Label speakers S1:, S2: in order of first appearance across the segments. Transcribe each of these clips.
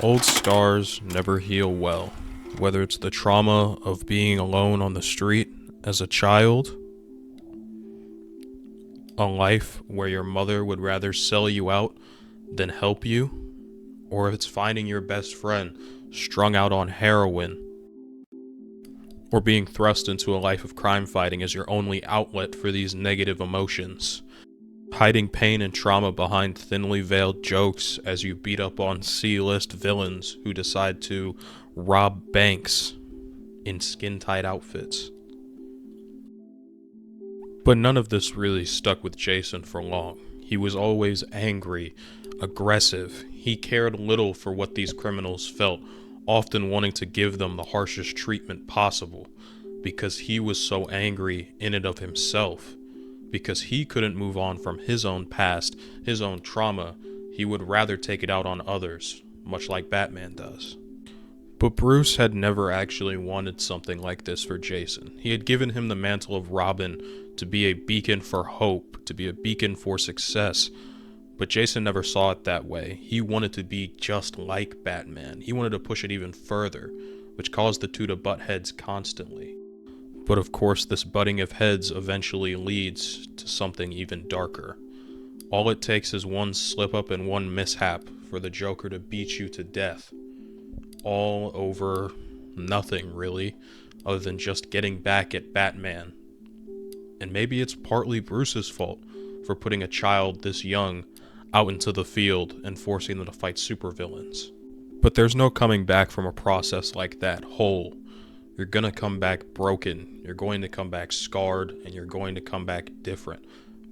S1: Old scars never heal well, whether it's the trauma of being alone on the street as a child, a life where your mother would rather sell you out than help you, or if it's finding your best friend strung out on heroin, or being thrust into a life of crime fighting as your only outlet for these negative emotions. Hiding pain and trauma behind thinly veiled jokes as you beat up on C-list villains who decide to rob banks in skin-tight outfits. But none of this really stuck with Jason for long. He was always angry, aggressive. He cared little for what these criminals felt, often wanting to give them the harshest treatment possible, because he was so angry in and of himself. Because he couldn't move on from his own past, his own trauma, he would rather take it out on others, much like Batman does. But Bruce had never actually wanted something like this for Jason. He had given him the mantle of Robin to be a beacon for hope, to be a beacon for success. But Jason never saw it that way. He wanted to be just like Batman. He wanted to push it even further, which caused the two to butt heads constantly. But of course, this butting of heads eventually leads to something even darker. All it takes is one slip up and one mishap for the Joker to beat you to death. All over nothing, really, other than just getting back at Batman. And maybe it's partly Bruce's fault for putting a child this young out into the field and forcing them to fight supervillains. But there's no coming back from a process like that whole. You're gonna come back broken, you're going to come back scarred, and you're going to come back different.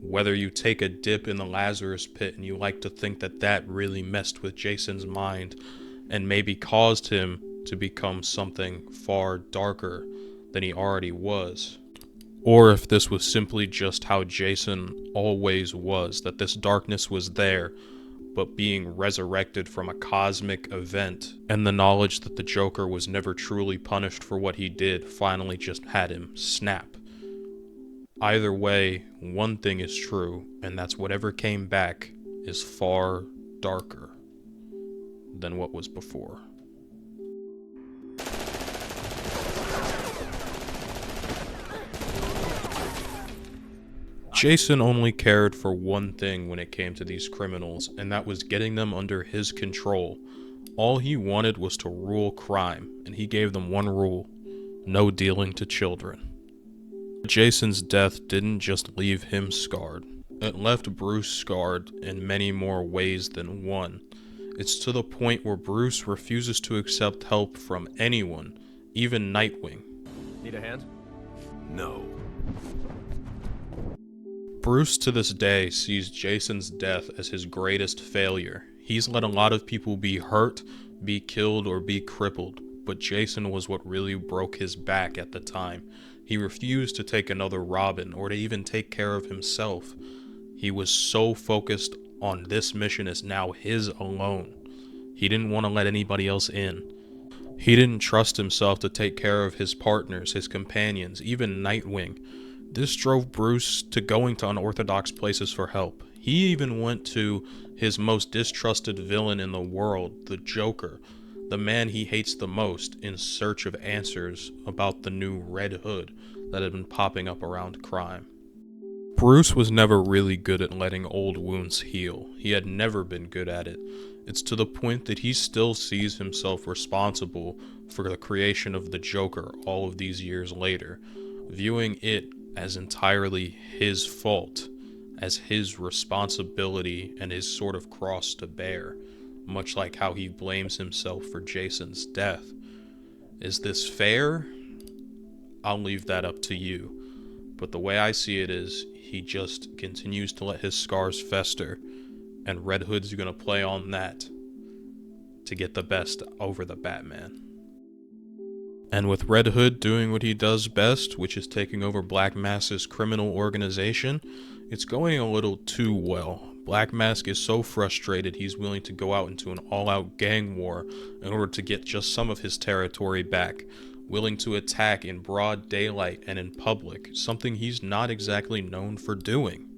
S1: Whether you take a dip in the Lazarus pit and you like to think that that really messed with Jason's mind and maybe caused him to become something far darker than he already was. Or if this was simply just how Jason always was, that this darkness was there, but being resurrected from a cosmic event, and the knowledge that the Joker was never truly punished for what he did finally just had him snap. Either way, one thing is true, and that's whatever came back is far darker than what was before. Jason only cared for one thing when it came to these criminals, and that was getting them under his control. All he wanted was to rule crime, and he gave them one rule: no dealing to children. Jason's death didn't just leave him scarred. It left Bruce scarred in many more ways than one. It's to the point where Bruce refuses to accept help from anyone, even Nightwing.
S2: Need a hand? No.
S1: Bruce to this day sees Jason's death as his greatest failure. He's let a lot of people be hurt, be killed, or be crippled, but Jason was what really broke his back at the time. He refused to take another Robin or to even take care of himself. He was so focused on this mission as now his alone. He didn't want to let anybody else in. He didn't trust himself to take care of his partners, his companions, even Nightwing. This drove Bruce to going to unorthodox places for help. He even went to his most distrusted villain in the world, the Joker, the man he hates the most, in search of answers about the new Red Hood that had been popping up around crime. Bruce was never really good at letting old wounds heal. He had never been good at it. It's to the point that he still sees himself responsible for the creation of the Joker all of these years later, viewing it as entirely his fault, as his responsibility and his sort of cross to bear, much like how he blames himself for Jason's death. Is this fair? I'll leave that up to you. But the way I see it is, he just continues to let his scars fester, and Red Hood's gonna play on that to get the best over the Batman. And with Red Hood doing what he does best, which is taking over Black Mask's criminal organization, it's going a little too well. Black Mask is so frustrated he's willing to go out into an all-out gang war in order to get just some of his territory back, willing to attack in broad daylight and in public, something he's not exactly known for doing.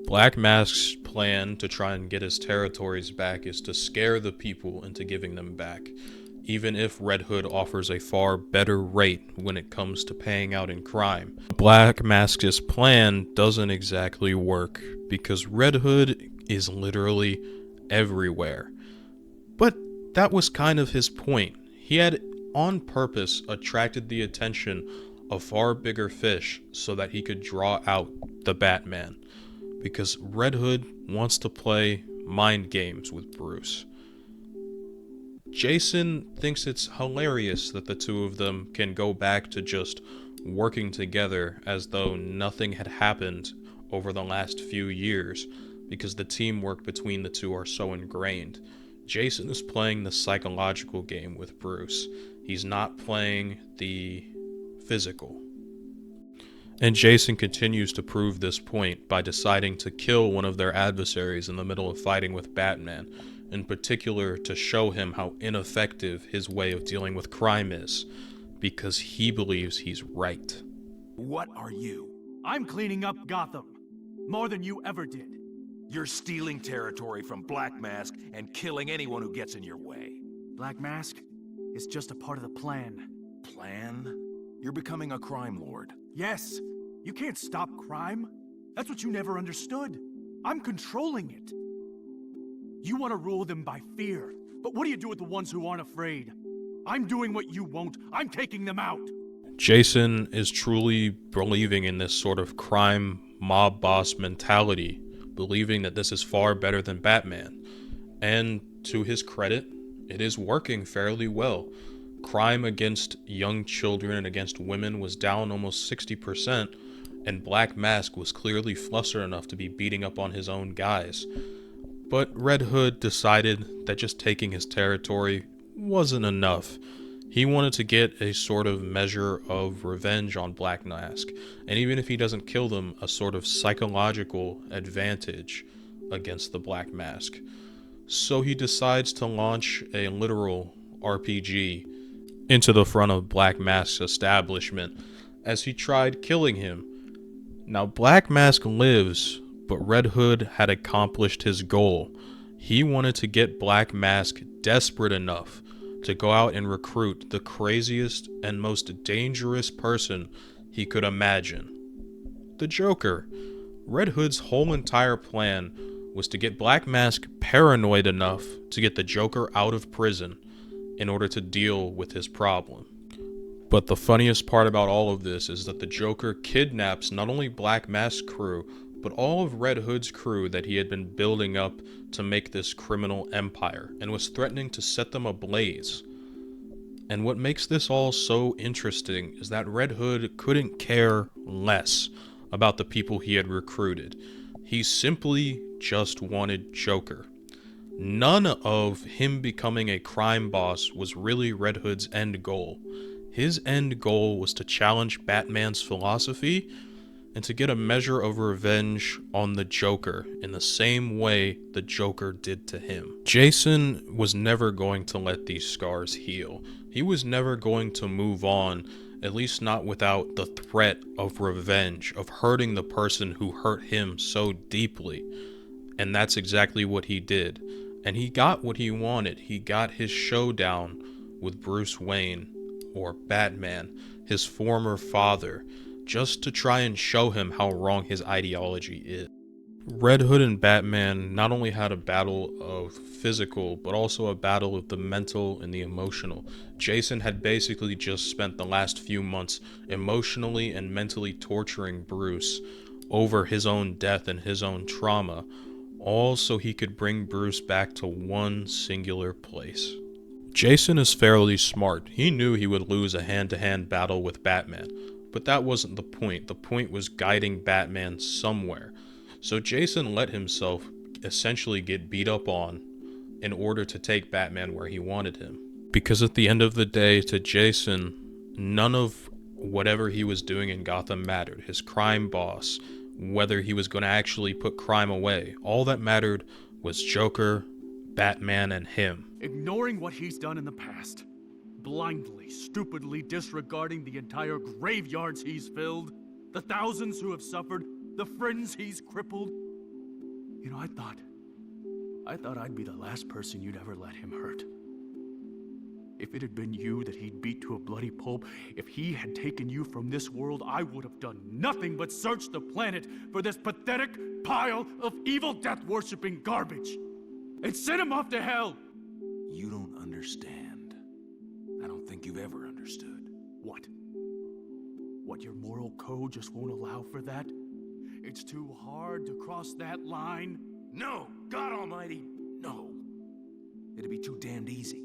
S1: Black Mask's plan to try and get his territories back is to scare the people into giving them back, even if Red Hood offers a far better rate when it comes to paying out in crime. Black Mask's plan doesn't exactly work because Red Hood is literally everywhere. But that was kind of his point. He had on purpose attracted the attention of far bigger fish so that he could draw out the Batman, because Red Hood wants to play mind games with Bruce. Jason thinks it's hilarious that the two of them can go back to just working together as though nothing had happened over the last few years, because the teamwork between the two are so ingrained. Jason is playing the psychological game with Bruce. He's not playing the physical. And Jason continues to prove this point by deciding to kill one of their adversaries in the middle of fighting with Batman, in particular to show him how ineffective his way of dealing with crime is, because he believes he's right.
S3: What are you?
S4: I'm cleaning up Gotham. More than you ever did.
S3: You're stealing territory from Black Mask and killing anyone who gets in your way.
S4: Black Mask is just a part of the plan.
S3: Plan? You're becoming a crime lord.
S4: Yes, you can't stop crime. That's what you never understood. I'm controlling it. You want to rule them by fear, but what do you do with the ones who aren't afraid? I'm doing what you won't. I'm taking them out.
S1: Jason is truly believing in this sort of crime mob boss mentality, believing that this is far better than Batman. And to his credit, it is working fairly well. Crime against young children and against women was down almost 60%, and Black Mask was clearly flustered enough to be beating up on his own guys. But Red Hood decided that just taking his territory wasn't enough. He wanted to get a sort of measure of revenge on Black Mask, and even if he doesn't kill them, a sort of psychological advantage against the Black Mask. So he decides to launch a literal RPG into the front of Black Mask's establishment as he tried killing him. Now, Black Mask lives, but Red Hood had accomplished his goal. He wanted to get Black Mask desperate enough to go out and recruit the craziest and most dangerous person he could imagine. The Joker. Red Hood's whole entire plan was to get Black Mask paranoid enough to get the Joker out of prison in order to deal with his problem. But the funniest part about all of this is that the Joker kidnaps not only Black Mask's crew, but all of Red Hood's crew that he had been building up to make this criminal empire, and was threatening to set them ablaze. And what makes this all so interesting is that Red Hood couldn't care less about the people he had recruited. He simply just wanted Joker. None of him becoming a crime boss was really Red Hood's end goal. His end goal was to challenge Batman's philosophy and to get a measure of revenge on the Joker in the same way the Joker did to him. Jason was never going to let these scars heal. He was never going to move on, at least not without the threat of revenge, of hurting the person who hurt him so deeply. And that's exactly what he did. And he got what he wanted. He got his showdown with Bruce Wayne, or Batman, his former father, just to try and show him how wrong his ideology is. Red Hood and Batman not only had a battle of physical, but also a battle of the mental and the emotional. Jason had basically just spent the last few months emotionally and mentally torturing Bruce over his own death and his own trauma, all so he could bring Bruce back to one singular place. Jason is fairly smart. He knew he would lose a hand-to-hand battle with Batman, but that wasn't the point. The point was guiding Batman somewhere. So Jason let himself essentially get beat up on in order to take Batman where he wanted him. Because at the end of the day, to Jason, none of whatever he was doing in Gotham mattered. His crime boss, whether he was going to actually put crime away, all that mattered was Joker, Batman, and him.
S4: Ignoring what he's done in the past. Blindly, stupidly disregarding the entire graveyards he's filled. The thousands who have suffered. The friends he's crippled. You know, I thought I'd be the last person you'd ever let him hurt. If it had been you that he'd beat to a bloody pulp, if he had taken you from this world, I would have done nothing but search the planet for this pathetic pile of evil death-worshipping garbage and send him off to hell.
S3: You don't understand. I don't think you've ever understood.
S4: What? What, your moral code just won't allow for that? It's too hard to cross that line?
S3: No! God almighty, no. It'd be too damned easy.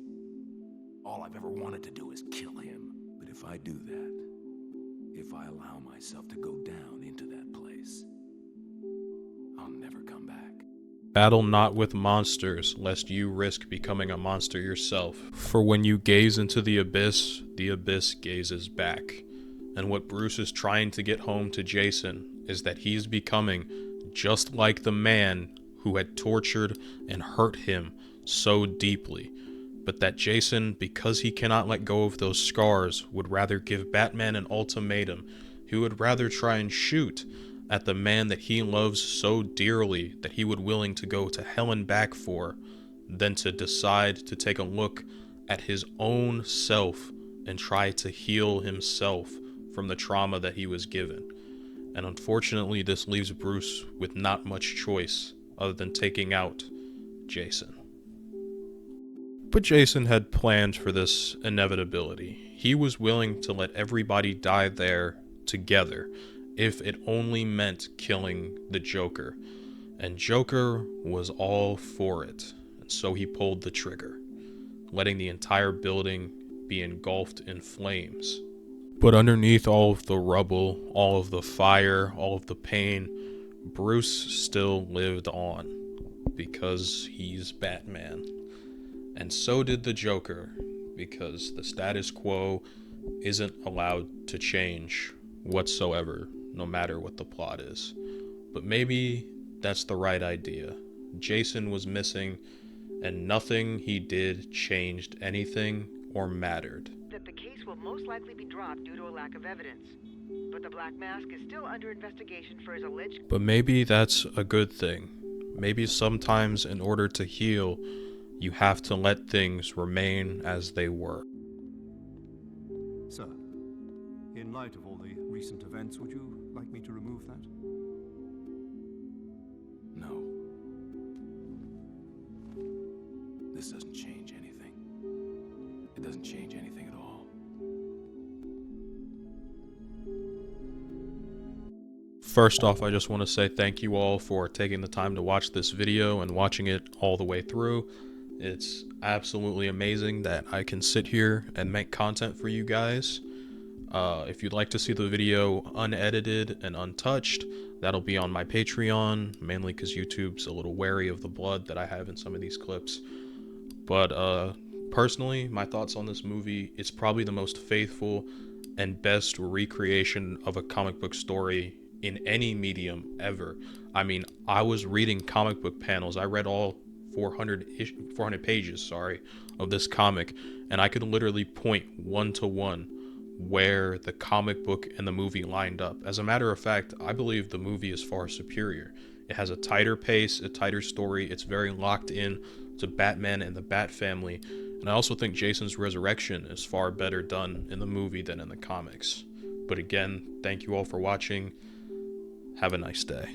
S3: All I've ever wanted to do is kill him. But if I do that, if I allow myself to go down into that place, I'll never come back.
S1: Battle not with monsters, lest you risk becoming a monster yourself. For when you gaze into the abyss gazes back. And what Bruce is trying to get home to Jason is that he's becoming just like the man who had tortured and hurt him so deeply. But that Jason, because he cannot let go of those scars, would rather give Batman an ultimatum. He would rather try and shoot at the man that he loves so dearly that he would willing to go to hell and back for, than to decide to take a look at his own self and try to heal himself from the trauma that he was given. And unfortunately, this leaves Bruce with not much choice other than taking out Jason. But Jason had planned for this inevitability. He was willing to let everybody die there together if it only meant killing the Joker. And Joker was all for it. And so he pulled the trigger, letting the entire building be engulfed in flames. But underneath all of the rubble, all of the fire, all of the pain, Bruce still lived on because he's Batman. And so did the Joker, because the status quo isn't allowed to change whatsoever, no matter what the plot is. But maybe that's the right idea. Jason was missing, and nothing he did changed anything or mattered.
S5: That the case will most likely be dropped due to a lack of evidence. But the Black Mask is still under investigation for his alleged...
S1: But maybe that's a good thing. Maybe sometimes in order to heal, you have to let things remain as they were.
S6: Sir, in light of all the recent events, would you like me to remove that?
S3: No. This doesn't change anything. It doesn't change anything at all.
S1: First off, I just want to say thank you all for taking the time to watch this video and watching it all the way through. It's absolutely amazing that I can sit here and make content for you guys. If you'd like to see the video unedited and untouched, that'll be on my Patreon, mainly because YouTube's a little wary of the blood that I have in some of these clips. But personally, my thoughts on this movie, it's probably the most faithful and best recreation of a comic book story in any medium ever. I mean, I was reading comic book panels. I read all 400 pages, of this comic, and I could literally point one-to-one where the comic book and the movie lined up. As a matter of fact, I believe the movie is far superior. It has a tighter pace, a tighter story. It's very locked in to Batman and the Bat family. And I also think Jason's resurrection is far better done in the movie than in the comics. But again, thank you all for watching. Have a nice day.